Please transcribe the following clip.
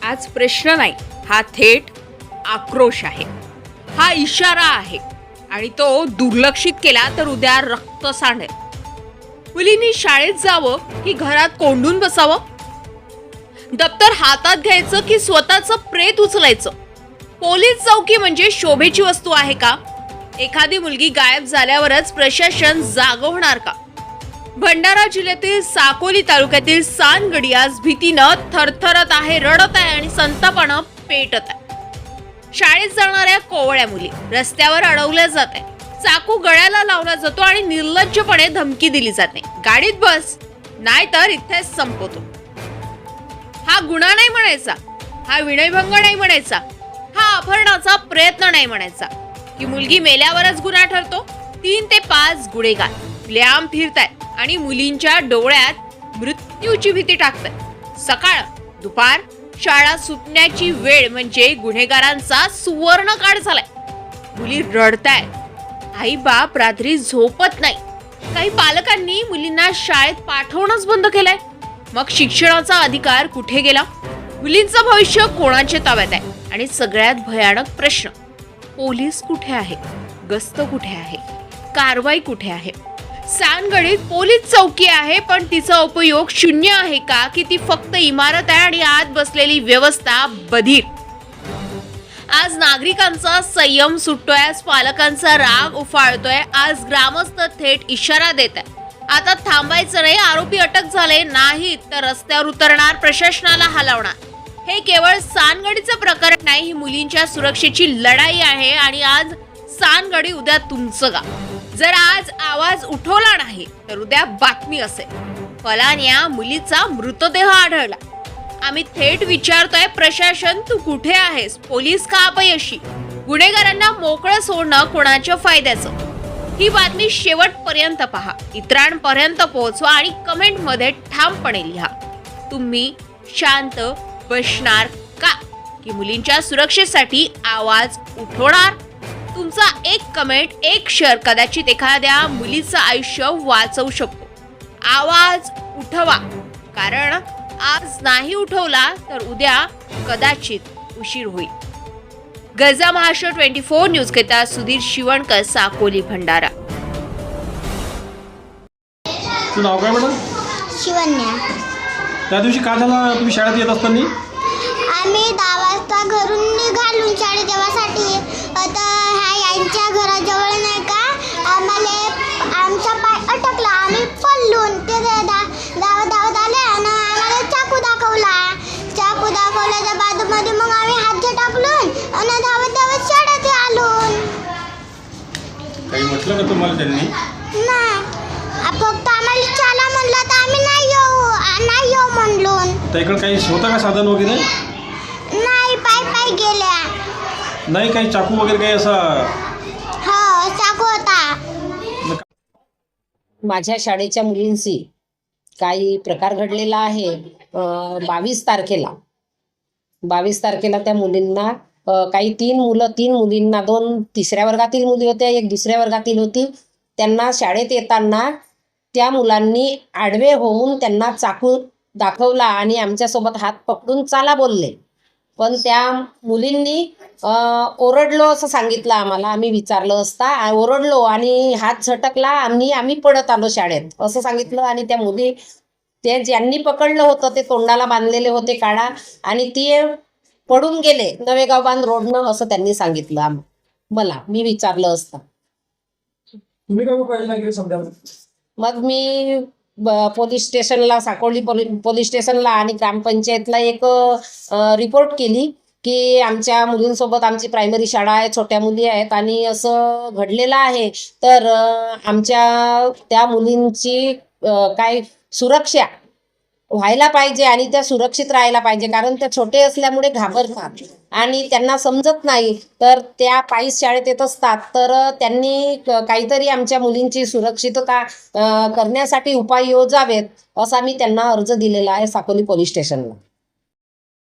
आज प्रश्न नाही, हा थेट आक्रोश आहे, हा इशारा आहे आणि तो दुर्लक्षित केला तर उद्या रक्त सांडेल. मुलींनी शाळेत जावं की घरात कोंडून बसावं? दप्तर हातात घ्यायचं की स्वतःचं प्रेत उचलायचं? पोलीस चौकी म्हणजे शोभेची वस्तू आहे का? एखादी मुलगी गायब झाल्यावरच प्रशासन जागं होणार का? भंडारा जिल्ह्यातील साकोली तालुक्यातील सानगडी आज भीतीनं थरथरत आहे, रडत आहे आणि संतापानं पेटत आहे. शाळेत जाणाऱ्या कोवळ्या मुली रस्त्यावर अडवल्या जात आहे, चाकू गळ्याला लावला जातो आणि निर्लज्जपणे धमकी दिली जाते, गाडीत बस नाहीतर इथेच संपवतो. हा गुन्हा नाही म्हणायचा, हा विनयभंग नाही म्हणायचा, हा अपहरणाचा प्रयत्न नाही म्हणायचा. की मुलगी मेल्यावरच गुन्हा ठरतो? 3 ते 5 गुन्हेगार लांब फिरतायत आणि मुलींच्या डोळ्यात मृत्यूची भीती टाकतायत. सकाळ दुपार शाळा सुटण्याची वेळ म्हणजे गुन्हेगारांचा सुवर्ण काळ झालाय. मुली रडतायत, आई बाप रात्री झोपत नाही. काही पालकांनी मुलींना शाळेत पाठवणंच बंद केलंय. मग शिक्षणाचा अधिकार कुठे गेला? मुलींचं भविष्य कोणाच्या ताब्यात आहे? आणि सगळ्यात भयानक प्रश्न, पोलीस कुठे आहे? गस्त कुठे आहे? कारवाई कुठे आहे? सानगडीत पोलीस चौकी आहे, पण तिचा उपयोग शून्य आहे का? की ती फक्त इमारत आहे आणि आत बसलेली व्यवस्था बधीर? आज नागरिकांचा संयम सुटतोय, आज पालकांचा राग उफाळतोय, आज ग्रामस्थ थेट इशारा देत आहे, आता थांबायचं नाही, आरोपी अटक झाले नाहीत तर रस्त्यावर उतरणार, प्रशासनाला हलवणार. हे केवळ सानगडीचं प्रकरण नाही, ही मुलींच्या सुरक्षेची लढाई आहे. आणि आज सानगडी, उद्या तुमचं गाव. जर आज आवाज उठवला नाही तर उद्या बातमी असेल, फलाण्या मुलीचा मृतदेह आढळला. आम्ही थेट विचारतोय, प्रशासन तू कुठे आहेस? पोलीस का अपयशी? गुन्हेगारांना मोकळं सोडणं कोणाच्या फायद्याचं? ही बातमी शेवटपर्यंत पहा, इतरांपर्यंत पोहोचवा आणि कमेंटमध्ये ठामपणे लिहा, तुम्ही शांत बसणार का? की मुलींच्या सुरक्षेसाठी आवाज उठवणार? तुमचा एक कमेंट, एक शेअर कदाचित एखाद्या मुलीचं आयुष्य वाचवू शकतो. आवाज उठवा, कारण आज नाही उठवला तर उद्या कदाचित उशीर होईल. गजा महाराष्ट्र 24 न्यूज करिता सुधीर शिवणकर, साकोली, भंडारा. तुझं नाव काय मॅडम? शिवन्या. त्या दिवशी काय झालं तुम्ही शाळेत येत असताना? आम्ही 10 वाजता घरून निघालो शाळेत जेवासाठी. आता यांच्या घराजवळ नाही का आमचा पाय अटकला, आम्ही पडलो. ते धावत आले आणि आम्हाला चाकू दाखवल्याच्या बाजूमध्ये मग आम्ही हात टाकलो आणि धावत शाळेत आलो. काही म्हटलं का तुम्हाला त्यांनी? नाही, फक्त आम्हाला चला म्हणलं तर आम्ही नाही येऊ म्हणलो. तर इकडे काही होतं का साधन वगैरे? नाही, पाय गेल्या. नाही, काही चाकू वगैरे काही असा? हो, चाकू होता. माझ्या शाळेच्या मुलींशी काही प्रकार घडलेला आहे. 22 तारखेला त्या मुलींना काही 3 मुलींना, 2 तिसऱ्या वर्गातील मुली होत्या, 1 दुसऱ्या वर्गातील होती. त्यांना शाळेत येताना त्या मुलांनी आडवे होऊन त्यांना चाकू दाखवला आणि आमच्यासोबत हात पकडून चाला बोलले. पण त्या मुलींनी ओरडलो असं सांगितलं आम्हाला. आम्ही विचारलं असता ओरडलो आणि हात झटकला आणि आम्ही पडत आलो शाळेत असं सांगितलं. आणि त्या मुली, ते ज्यांनी पकडलं होतं ते तोंडाला बांधलेले होते काळा आणि ते पडून गेले नवेगाव बांध रोडनं असं त्यांनी सांगितलं मला. मी विचारलं असता. मग मी पोलीस स्टेशनला, साकोली पोलीस स्टेशनला आणि ग्रामपंचायतला एक रिपोर्ट केली की आमच्या मुलींसोबत, आमची प्रायमरी शाळा आहे, छोट्या मुली आहेत आणि असं घडलेलं आहे. तर आमच्या त्या मुलींची काय सुरक्षा व्हायला पाहिजे आणि त्या सुरक्षित राहायला पाहिजे, कारण त्या छोटे असल्यामुळे घाबरतात आणि त्यांना समजत नाही. तर त्या पायी शाळेत येत असतात. तर त्यांनी काहीतरी आमच्या मुलींची सुरक्षितता करण्यासाठी उपाय योजावेत असा मी त्यांना अर्ज दिलेला आहे साकोली पोलीस स्टेशनला.